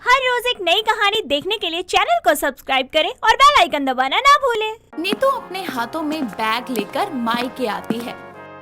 हर रोज एक नई कहानी देखने के लिए चैनल को सब्सक्राइब करें और बेल आइकन दबाना ना भूलें। नीतू अपने हाथों में बैग लेकर मायके आती है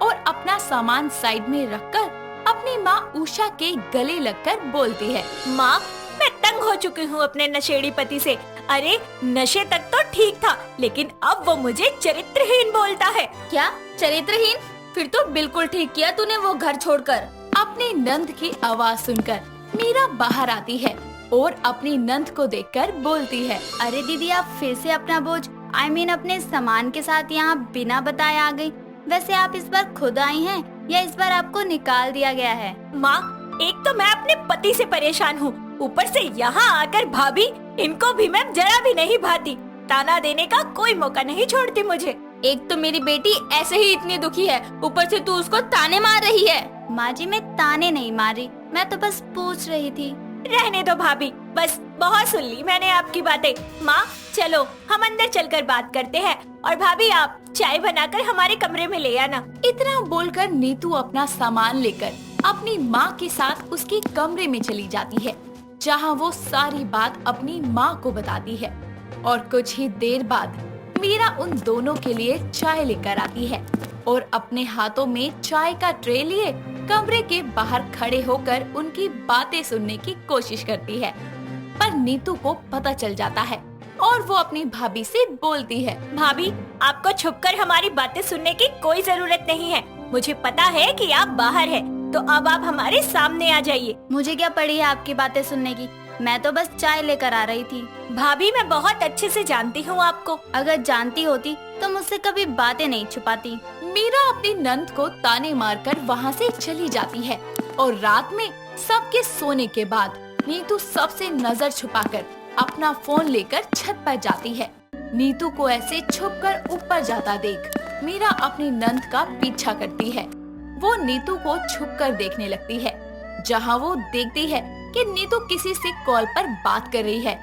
और अपना सामान साइड में रखकर अपनी माँ उषा के गले लगकर बोलती है, माँ, मैं तंग हो चुकी हूँ अपने नशेड़ी पति से। अरे नशे तक तो ठीक था, लेकिन अब वो मुझे चरित्रहीन बोलता है। क्या चरित्रहीन? फिर तो बिल्कुल ठीक किया तूने वो घर छोड़कर। अपने नंद की आवाज सुनकर मीरा बाहर आती है और अपनी नंद को देखकर बोलती है, अरे दीदी, आप फिर से अपना बोझ अपने सामान के साथ यहाँ बिना बताए आ गई। वैसे आप इस बार खुद आई हैं या इस बार आपको निकाल दिया गया है? माँ, एक तो मैं अपने पति से परेशान हूँ, ऊपर से यहाँ आकर भाभी, इनको भी मैं जरा भी नहीं भाती। ताना देने का कोई मौका नहीं छोड़ती मुझे। एक तो मेरी बेटी ऐसे ही इतनी दुखी है, ऊपर से तू उसको ताने मार रही है। माँ जी, मैं ताने नहीं मारी, मैं तो बस पूछ रही थी। रहने दो भाभी, बस बहुत सुन ली मैंने आपकी बातें। माँ चलो हम अंदर चलकर बात करते हैं, और भाभी आप चाय बनाकर हमारे कमरे में ले आना। इतना बोलकर नीतू अपना सामान लेकर अपनी माँ के साथ उसके कमरे में चली जाती है, जहाँ वो सारी बात अपनी माँ को बताती है। और कुछ ही देर बाद मीरा उन दोनों के लिए चाय लेकर आती है और अपने हाथों में चाय का ट्रे लिए कमरे के बाहर खड़े होकर उनकी बातें सुनने की कोशिश करती है। पर नीतू को पता चल जाता है और वो अपनी भाभी से बोलती है, भाभी, आपको छुपकर हमारी बातें सुनने की कोई जरूरत नहीं है। मुझे पता है कि आप बाहर हैं, तो अब आप हमारे सामने आ जाइए। मुझे क्या पड़ी है आपकी बातें सुनने की? मैं तो बस चाय लेकर आ रही थी। भाभी, मैं बहुत अच्छे से जानती हूँ आपको। अगर जानती होती तो मुझसे कभी बातें नहीं छुपाती। मीरा अपनी नंद को ताने मारकर वहाँ से चली जाती है और रात में सबके सोने के बाद नीतू सबसे नजर छुपाकर अपना फोन लेकर छत पर जाती है। नीतू को ऐसे छुपकर ऊपर जाता देख मीरा अपनी नंद का पीछा करती है। वो नीतू को छुपकर देखने लगती है, जहाँ वो देखती है कि नीतू किसी से कॉल पर बात कर रही है।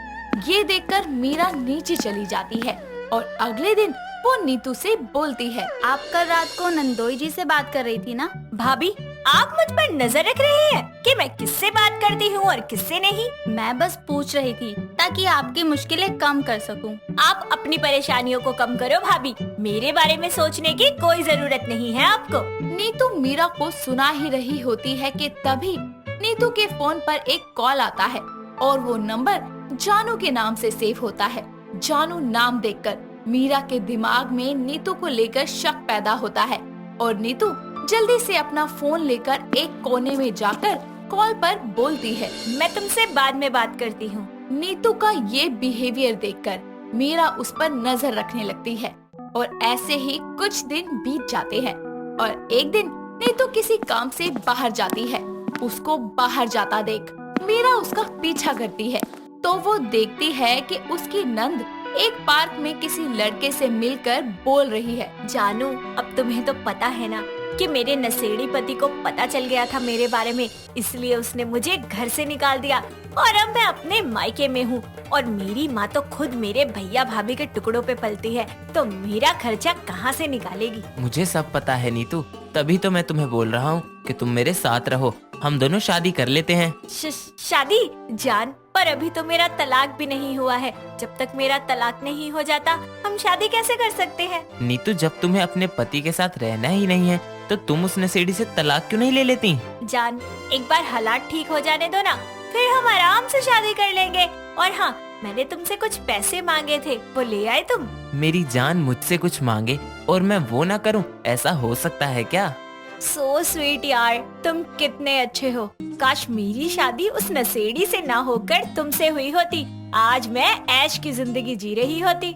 ये देखकर मीरा नीचे चली जाती है और अगले दिन वो नीतू से बोलती है, आप कल रात को नंदोई जी से बात कर रही थी ना? भाभी, आप मुझ पर नजर रख रही हैं कि मैं किससे बात करती हूँ और किससे नहीं? मैं बस पूछ रही थी ताकि आपकी मुश्किलें कम कर सकूं। आप अपनी परेशानियों को कम करो भाभी, मेरे बारे में सोचने की कोई जरूरत नहीं है आपको। नीतू मीरा को सुना ही रही होती है कि तभी नीतू के फोन पर एक कॉल आता है और वो नंबर जानू के नाम से सेव होता है। जानू नाम देखकर मीरा के दिमाग में नीतू को लेकर शक पैदा होता है और नीतू जल्दी से अपना फोन लेकर एक कोने में जाकर कॉल पर बोलती है, मैं तुमसे बाद में बात करती हूँ। नीतू का ये बिहेवियर देखकर मीरा उस पर नजर रखने लगती है और ऐसे ही कुछ दिन बीत जाते हैं और एक दिन नीतू किसी काम से बाहर जाती है। उसको बाहर जाता देख मीरा उसका पीछा करती है, तो वो देखती है कि उसकी नंद एक पार्क में किसी लड़के से मिलकर बोल रही है, जानू, अब तुम्हें तो पता है ना कि मेरे नशेड़ी पति को पता चल गया था मेरे बारे में, इसलिए उसने मुझे घर से निकाल दिया और अब मैं अपने मायके में हूँ और मेरी माँ तो खुद मेरे भैया भाभी के टुकड़ों पे पलती है, तो मेरा खर्चा कहाँ से निकालेगी? मुझे सब पता है नीतू, तभी तो मैं तुम्हें बोल रहा हूँ कि तुम मेरे साथ रहो, हम दोनों शादी कर लेते हैं। शादी? जान, पर अभी तो मेरा तलाक भी नहीं हुआ है। जब तक मेरा तलाक नहीं हो जाता हम शादी कैसे कर सकते हैं? नीतू, जब तुम्हें अपने पति के साथ रहना ही नहीं है तो तुम उस नशेड़ी से तलाक क्यों नहीं ले लेती? जान, एक बार हालात ठीक हो जाने दो ना, फिर हम आराम से शादी कर लेंगे। और हाँ, मैंने तुमसे कुछ पैसे मांगे थे, वो ले आए तुम? मेरी जान मुझसे कुछ मांगे और मैं वो ना करूं, ऐसा हो सकता है क्या? सो स्वीट यार, तुम कितने अच्छे हो। काश मेरी शादी उस नशेड़ी से ना होकर तुमसे हुई होती, आज मैं ऐश की जिंदगी जी रही होती।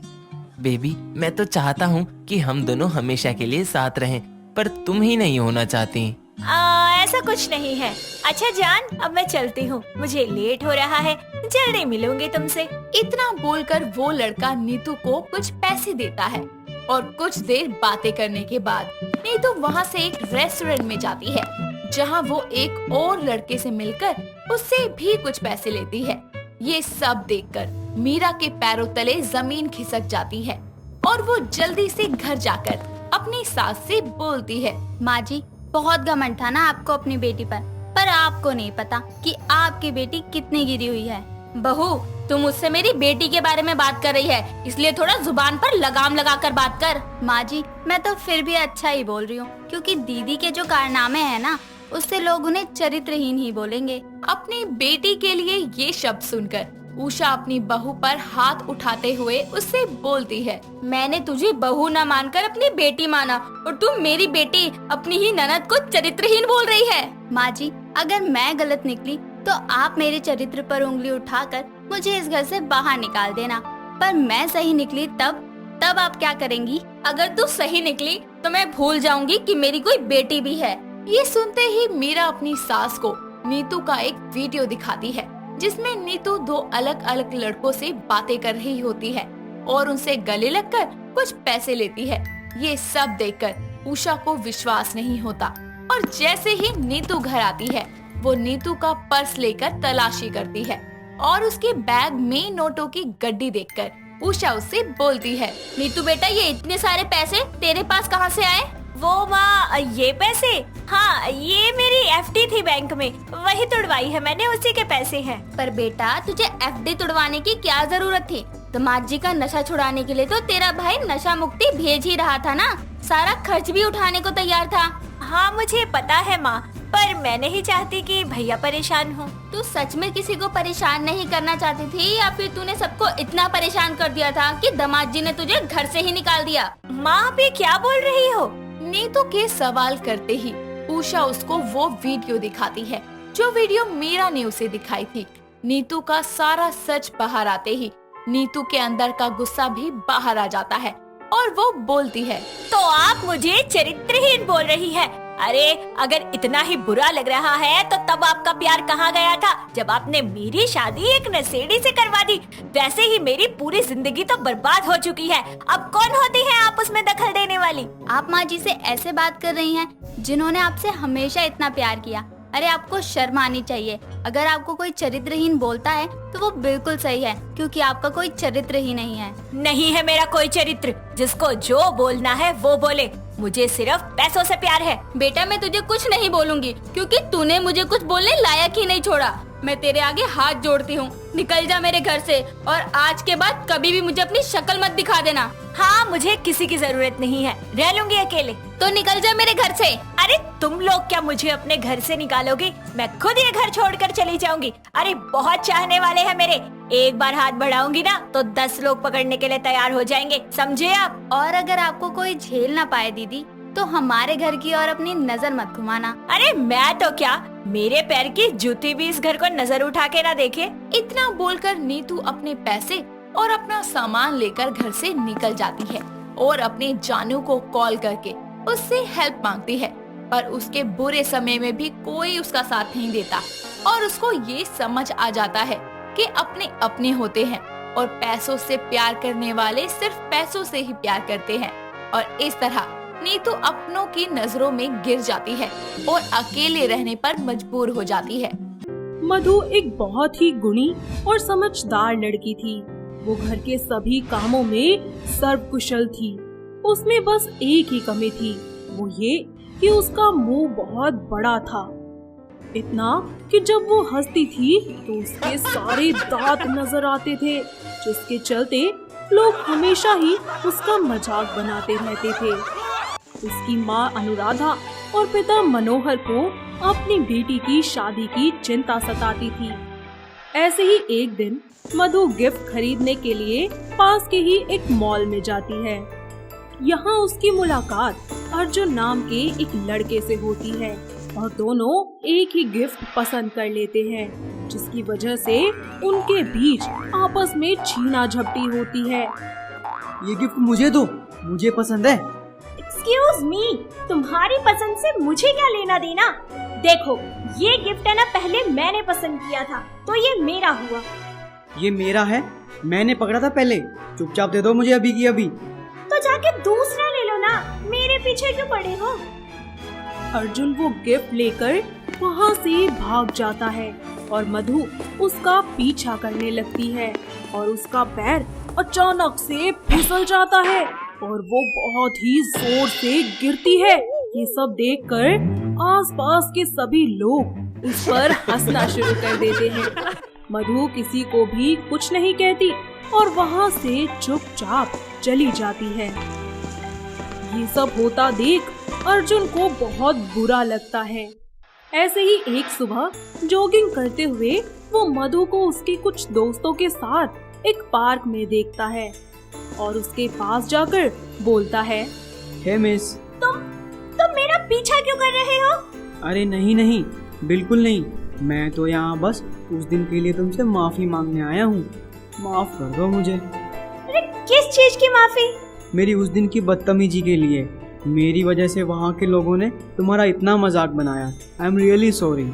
बेबी, मैं तो चाहता हूँ कि हम दोनों हमेशा के लिए साथ रहें, पर तुम ही नहीं होना चाहती। ऐसा कुछ नहीं है। अच्छा जान, अब मैं चलती हूँ, मुझे लेट हो रहा है, जल्दी मिलूंगी तुमसे। इतना बोलकर वो लड़का नीतू को कुछ पैसे देता है और कुछ देर बातें करने के बाद नीतू वहाँ से एक रेस्टोरेंट में जाती है, जहाँ वो एक और लड़के से मिलकर उससे भी कुछ पैसे लेती है। ये सब देखकर मीरा के पैरों तले जमीन खिसक जाती है और वो जल्दी से घर जाकर अपनी सास से बोलती है, माँ जी, बहुत घमंड था ना आपको अपनी बेटी पर आपको नहीं पता कि आपकी बेटी कितनी गिरी हुई है। बहू, तुम मुझसे मेरी बेटी के बारे में बात कर रही है, इसलिए थोड़ा जुबान पर लगाम लगा कर बात कर। माँ जी, मैं तो फिर भी अच्छा ही बोल रही हूँ, क्योंकि दीदी के जो कारनामे हैं ना, उससे लोग उन्हें चरित्रहीन ही बोलेंगे। अपनी बेटी के लिए ये शब्द सुनकर उषा अपनी बहू पर हाथ उठाते हुए उससे बोलती है, मैंने तुझे बहू न मानकर अपनी बेटी माना और तुम मेरी बेटी अपनी ही ननद को चरित्रहीन बोल रही है। माँ जी, अगर मैं गलत निकली तो आप मेरे चरित्र पर उंगली उठाकर मुझे इस घर से बाहर निकाल देना, पर मैं सही निकली तब आप क्या करेंगी? अगर तू सही निकली तो मैं भूल जाऊंगी कि मेरी कोई बेटी भी है। ये सुनते ही मीरा अपनी सास को नीतू का एक वीडियो दिखाती है, जिसमें नीतू 2 अलग अलग लड़कों से बातें कर रही होती है और उनसे गले लगकर कुछ पैसे लेती है। ये सब देखकर उषा को विश्वास नहीं होता और जैसे ही नीतू घर आती है, वो नीतू का पर्स लेकर तलाशी करती है और उसके बैग में नोटों की गड्डी देखकर उषा उससे बोलती है, नीतू बेटा, ये इतने सारे पैसे तेरे पास कहाँ से आए? वो माँ, ये पैसे? हाँ, ये मेरी एफडी थी बैंक में, वही तुड़वाई है मैंने, उसी के पैसे हैं। पर बेटा, तुझे एफडी तुड़वाने की क्या जरूरत थी? दामाद जी का नशा छुड़ाने के लिए तो तेरा भाई नशा मुक्ति भेज ही रहा था ना, सारा खर्च भी उठाने को तैयार था। हाँ, मुझे पता है माँ, पर मैं नहीं चाहती कि भैया परेशान हो। तू सच में किसी को परेशान नहीं करना चाहती थी या फिर तूने सबको इतना परेशान कर दिया था कि दामाद जी ने तुझे घर से ही निकाल दिया? माँ, आप ये क्या बोल रही हो? नीतू के सवाल करते ही उषा उसको वो वीडियो दिखाती है जो वीडियो मीरा ने उसे दिखाई थी। नीतू का सारा सच बाहर आते ही नीतू के अंदर का गुस्सा भी बाहर आ जाता है और वो बोलती है, तो आप मुझे चरित्रहीन बोल रही है? अरे, अगर इतना ही बुरा लग रहा है तो तब आपका प्यार कहाँ गया था, जब आपने मेरी शादी एक नशेड़ी से करवा दी। वैसे ही मेरी पूरी जिंदगी तो बर्बाद हो चुकी है, अब कौन होती है आप उसमें दखल देने वाली? आप माँ जी से ऐसे बात कर रही हैं, जिन्होंने आपसे हमेशा इतना प्यार किया। अरे, आपको शर्म आनी चाहिए। अगर आपको कोई चरित्रहीन बोलता है तो वो बिल्कुल सही है, क्योंकि आपका कोई चरित्र ही नहीं है। नहीं है मेरा कोई चरित्र, जिसको जो बोलना है वो बोले। मुझे सिर्फ पैसों से प्यार है। बेटा, मैं तुझे कुछ नहीं बोलूंगी, क्योंकि तूने मुझे कुछ बोलने लायक ही नहीं छोड़ा। मैं तेरे आगे हाथ जोड़ती हूँ, निकल जा मेरे घर से और आज के बाद कभी भी मुझे अपनी शक्ल मत दिखा देना। हाँ, मुझे किसी की जरूरत नहीं है, रह लूंगी अकेले। तो निकल जा मेरे घर से। अरे, तुम लोग क्या मुझे अपने घर से निकालोगी? मैं खुद ये घर छोड़कर चली जाऊंगी। अरे, बहुत चाहने वाले हैं मेरे, एक बार हाथ बढ़ाऊंगी ना तो 10 लोग पकड़ने के लिए तैयार हो जाएंगे, समझे आप? और अगर आपको कोई झेल ना पाए दीदी, तो हमारे घर की ओर अपनी नजर मत घुमाना। अरे, मैं तो क्या, मेरे पैर की जूती भी इस घर को नजर उठा के ना देखे। इतना बोलकर नीतू अपने पैसे और अपना सामान लेकर घर से निकल जाती है और अपने जानू को कॉल करके उससे हेल्प मांगती है, पर उसके बुरे समय में भी कोई उसका साथ नहीं देता और उसको ये समझ आ जाता है कि अपने अपने होते हैं और पैसों से प्यार करने वाले सिर्फ पैसों से ही प्यार करते हैं। और इस तरह नीतू अपनों की नजरों में गिर जाती है और अकेले रहने पर मजबूर हो जाती है। मधु एक बहुत ही गुणी और समझदार लड़की थी। वो घर के सभी कामों में सर्वकुशल थी। उसमें बस एक ही कमी थी, वो ये कि उसका मुंह बहुत बड़ा था, इतना कि जब वो हंसती थी तो उसके सारे दांत नजर आते थे, जिसके चलते लोग हमेशा ही उसका मजाक बनाते रहते थे। उसकी माँ अनुराधा और पिता मनोहर को अपनी बेटी की शादी की चिंता सताती थी। ऐसे ही एक दिन मधु गिफ्ट खरीदने के लिए पास के ही एक मॉल में जाती है। यहाँ उसकी मुलाकात अर्जुन नाम के एक लड़के से होती है और दोनों एक ही गिफ्ट पसंद कर लेते हैं, जिसकी वजह से उनके बीच आपस में छीना झपटी होती है। ये गिफ्ट मुझे दो, मुझे पसंद है। एक्सक्यूज मी, तुम्हारी पसंद से मुझे क्या लेना देना? देखो, ये गिफ्ट है ना, पहले मैंने पसंद किया था तो ये मेरा हुआ। ये मेरा है, मैंने पकड़ा था पहले, चुपचाप दे दो मुझे अभी की अभी। तो जाके दूसरा ले लो ना, मेरे पीछे क्यों पड़े हो? अर्जुन वो गिफ्ट लेकर वहाँ से भाग जाता है और मधु उसका पीछा करने लगती है और उसका पैर अचानक से फिसल जाता है और वो बहुत ही जोर से गिरती है। ये सब देखकर आसपास के सभी लोग उस पर हंसना शुरू कर देते हैं। मधु किसी को भी कुछ नहीं कहती और वहाँ से चुपचाप चली जाती है। ये सब होता देख अर्जुन को बहुत बुरा लगता है। ऐसे ही एक सुबह जॉगिंग करते हुए वो मधु को उसके कुछ दोस्तों के साथ एक पार्क में देखता है और उसके पास जाकर बोलता है, हे मिस। तुम मेरा पीछा क्यों कर रहे हो? अरे नहीं, बिल्कुल नहीं। मैं तो यहाँ बस उस दिन के लिए तुमसे माफी मांगने आया हूँ। माफ कर दो मुझे। अरे किस चीज की माफी? मेरी उस दिन की बदतमीजी के लिए। मेरी वजह से वहाँ के लोगों ने तुम्हारा इतना मजाक बनाया। I am really sorry.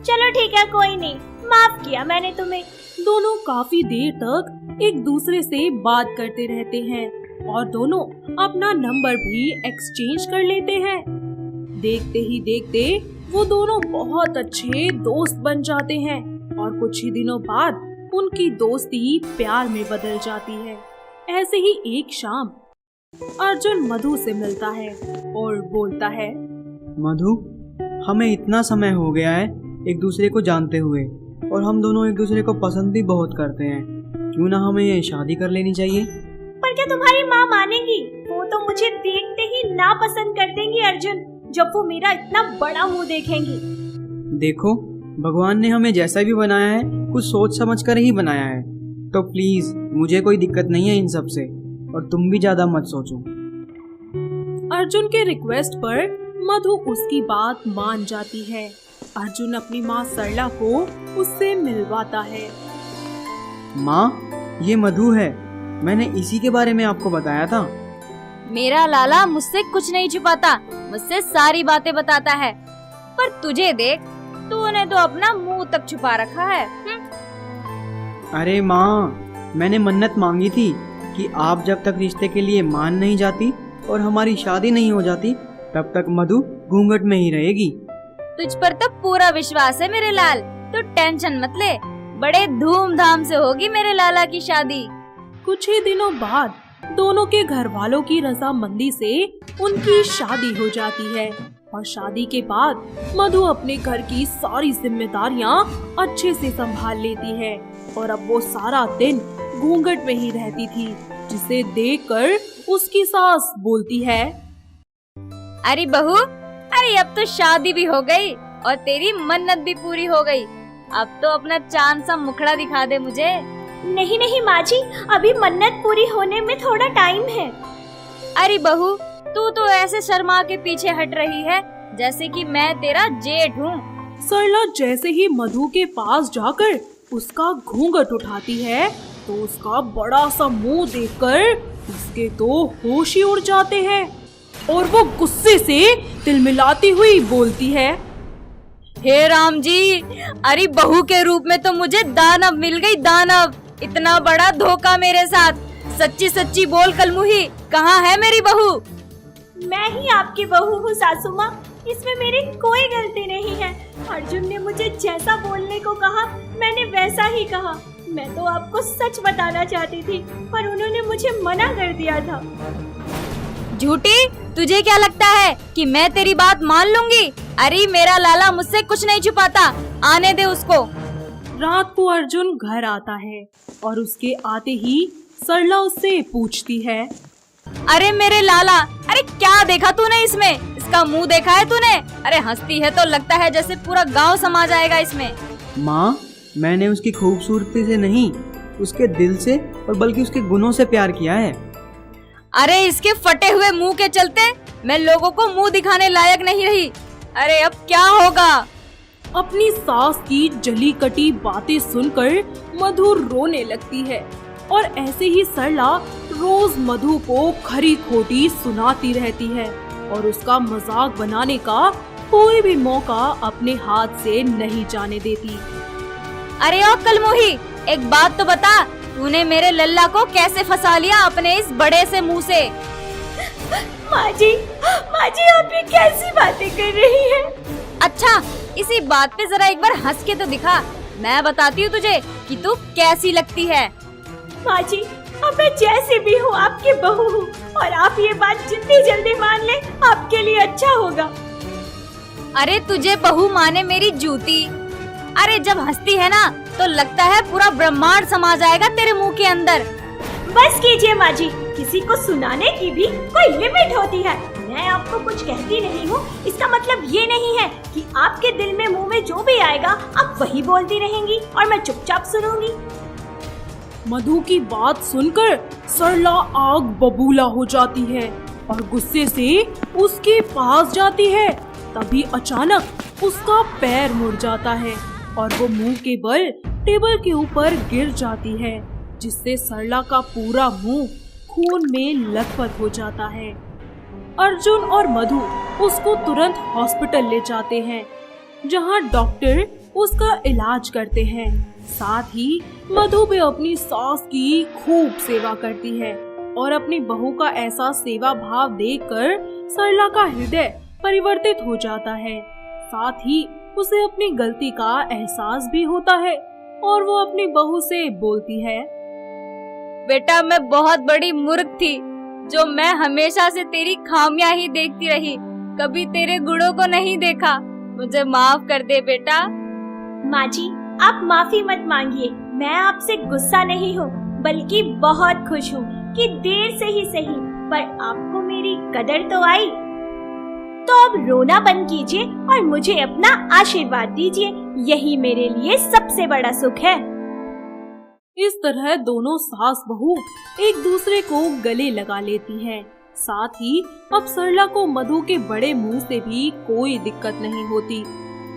चलो ठीक है, कोई नहीं, माफ किया मैंने तुम्हें। दोनों काफी देर तक एक दूसरे से बात करते रहते हैं और दोनों अपना नंबर भी एक्सचेंज कर लेते हैं। देखते ही देखते वो दोनों बहुत अच्छे दोस्त बन जाते हैं और कुछ ही दिनों बाद उनकी दोस्ती प्यार में बदल जाती है। ऐसे ही एक शाम अर्जुन मधु से मिलता है और बोलता है, मधु, हमें इतना समय हो गया है एक दूसरे को जानते हुए और हम दोनों एक दूसरे को पसंद भी बहुत करते हैं। क्यों ना हमें ये शादी कर लेनी चाहिए? पर क्या तुम्हारी माँ मानेगी? वो तो मुझे देखते ही नापसंद कर देंगी अर्जुन, जब वो मेरा इतना बड़ा मुंह देखेंगी। देखो, भगवान ने हमें जैसा भी बनाया है कुछ सोच समझ कर ही बनाया है, तो प्लीज मुझे कोई दिक्कत नहीं है इन सब से और तुम भी ज्यादा मत सोचो। अर्जुन के रिक्वेस्ट पर मधु उसकी बात मान जाती है। अर्जुन अपनी माँ सरला को उससे मिलवाता है। माँ, ये मधु है। मैंने इसी के बारे में आपको बताया था। मेरा लाला मुझसे कुछ नहीं छुपाता, मुझसे सारी बातें बताता है। पर तुझे देख, तूने तो अपना मुंह तक छुपा रखा है। अरे माँ, मैंने मन्नत मांगी थी कि आप जब तक रिश्ते के लिए मान नहीं जाती और हमारी शादी नहीं हो जाती तब तक मधु घूंघट में ही रहेगी। तुझ पर तो पूरा विश्वास है मेरे लाल, तू टेंशन मत ले। बड़े धूमधाम से होगी मेरे लाला की शादी। कुछ ही दिनों बाद दोनों के घर वालों की रजामंदी से उनकी शादी हो जाती है और शादी के बाद मधु अपने घर की सारी जिम्मेदारियां अच्छे से संभाल लेती है और अब वो सारा दिन घूंघट में ही रहती थी, जिसे देखकर उसकी सास बोलती है, अरे बहू, अरे अब तो शादी भी हो गई और तेरी मन्नत भी पूरी हो गई। अब तो अपना चांद सा मुखड़ा दिखा दे मुझे। नहीं माँ जी, अभी मन्नत पूरी होने में थोड़ा टाइम है। अरे बहू, तू तो ऐसे शर्मा के पीछे हट रही है जैसे कि मैं तेरा जेठ हूँ। सरला जैसे ही मधु के पास जाकर उसका घूंघट उठाती है तो उसका बड़ा सा मुंह देखकर उसके तो होश ही उड़ जाते हैं और वो गुस्से से तिलमिलाती हुई बोलती है, हे राम जी, अरे बहू के रूप में तो मुझे दानव मिल गई, दानव। इतना बड़ा धोखा मेरे साथ। सच्ची सच्ची बोल कलमुही, कहाँ है मेरी बहू? मैं ही आपकी बहू हूँ सासू माँ, इसमें मेरी कोई गलती नहीं है। अर्जुन ने मुझे जैसा बोलने को कहा मैंने वैसा ही कहा। मैं तो आपको सच बताना चाहती थी पर उन्होंने मुझे मना कर दिया था। झूठी, तुझे क्या लगता है कि मैं तेरी बात मान लूंगी? अरे मेरा लाला मुझसे कुछ नहीं छुपाता, आने दे उसको। रात को अर्जुन घर आता है और उसके आते ही सरला उससे पूछती है, अरे मेरे लाला, अरे क्या देखा तूने इसमें? इसका मुंह देखा है तूने? अरे हंसती है तो लगता है जैसे पूरा गांव समा जाएगा इसमें। माँ, मैंने उसकी खूबसूरती से नहीं, उसके दिल से और बल्कि उसके गुणों से प्यार किया है। अरे इसके फटे हुए मुंह के चलते मैं लोगों को मुंह दिखाने लायक नहीं रही। अरे अब क्या होगा? अपनी सास की जली कटी बातें सुनकर मधु रोने लगती है और ऐसे ही सरला रोज मधु को खरी खोटी सुनाती रहती है और उसका मजाक बनाने का कोई भी मौका अपने हाथ से नहीं जाने देती। अरे ओ कलमुही, एक बात तो बता, तूने मेरे लल्ला को कैसे फंसा लिया अपने इस बड़े से मुंह से? माँ जी आप ये कैसी बातें कर रही हैं? अच्छा, इसी बात पे जरा एक बार हंस के तो दिखा, मैं बताती हूँ तुझे कि तू कैसी लगती है। माँ जी, अब मैं जैसी भी हूँ आपकी बहू हूँ और आप ये बात जितनी जल्दी मान ले आपके लिए अच्छा होगा। अरे तुझे बहू माने मेरी जूती, अरे जब हंसती है ना तो लगता है पूरा ब्रह्मांड समा जाएगा तेरे मुंह के अंदर। बस कीजिए माँ जी, किसी को सुनाने की भी कोई लिमिट होती है। मैं आपको कुछ कहती नहीं हूँ, इसका मतलब ये नहीं है कि आपके दिल में मुंह में जो भी आएगा आप वही बोलती रहेंगी और मैं चुपचाप सुनूंगी। मधु की बात सुनकर सरला आग बबूला हो जाती है और गुस्से से उसके पास जाती है। तभी अचानक उसका पैर मुड़ जाता है और वो मुंह के बल टेबल के ऊपर गिर जाती है, जिससे सरला का पूरा मुंह खून में लथपथ हो जाता है। अर्जुन और मधु उसको तुरंत हॉस्पिटल ले जाते हैं, जहां डॉक्टर उसका इलाज करते हैं। साथ ही मधु भी अपनी सास की खूब सेवा करती है और अपनी बहू का ऐसा सेवा भाव देखकर सरला का हृदय परिवर्तित हो जाता है। साथ ही उसे अपनी गलती का एहसास भी होता है और वो अपनी बहू से बोलती है, बेटा मैं बहुत बड़ी मूर्ख थी, जो मैं हमेशा से तेरी खामियां ही देखती रही, कभी तेरे गुणों को नहीं देखा। मुझे माफ कर दे बेटा। माँ जी, आप माफी मत मांगिए, मैं आपसे गुस्सा नहीं हूँ, बल्कि बहुत खुश हूँ कि देर से ही सही पर आपको मेरी कदर तो आई। तो अब रोना बंद कीजिए और मुझे अपना आशीर्वाद दीजिए, यही मेरे लिए सबसे बड़ा सुख है। इस तरह दोनों सास बहू एक दूसरे को गले लगा लेती हैं। साथ ही अब सरला को मधु के बड़े मुंह से भी कोई दिक्कत नहीं होती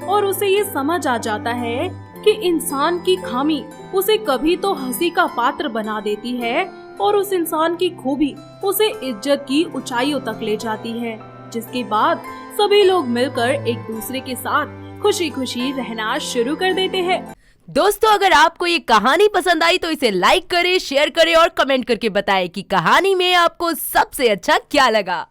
और उसे ये समझ आ जाता है कि इंसान की खामी उसे कभी तो हंसी का पात्र बना देती है और उस इंसान की खूबी उसे इज्जत की ऊंचाइयों तक ले जाती है, जिसके बाद सभी लोग मिलकर एक दूसरे के साथ खुशी खुशी रहना शुरू कर देते हैं। दोस्तों, अगर आपको ये कहानी पसंद आई तो इसे लाइक करें, शेयर करें और कमेंट करके बताएं कि कहानी में आपको सबसे अच्छा क्या लगा।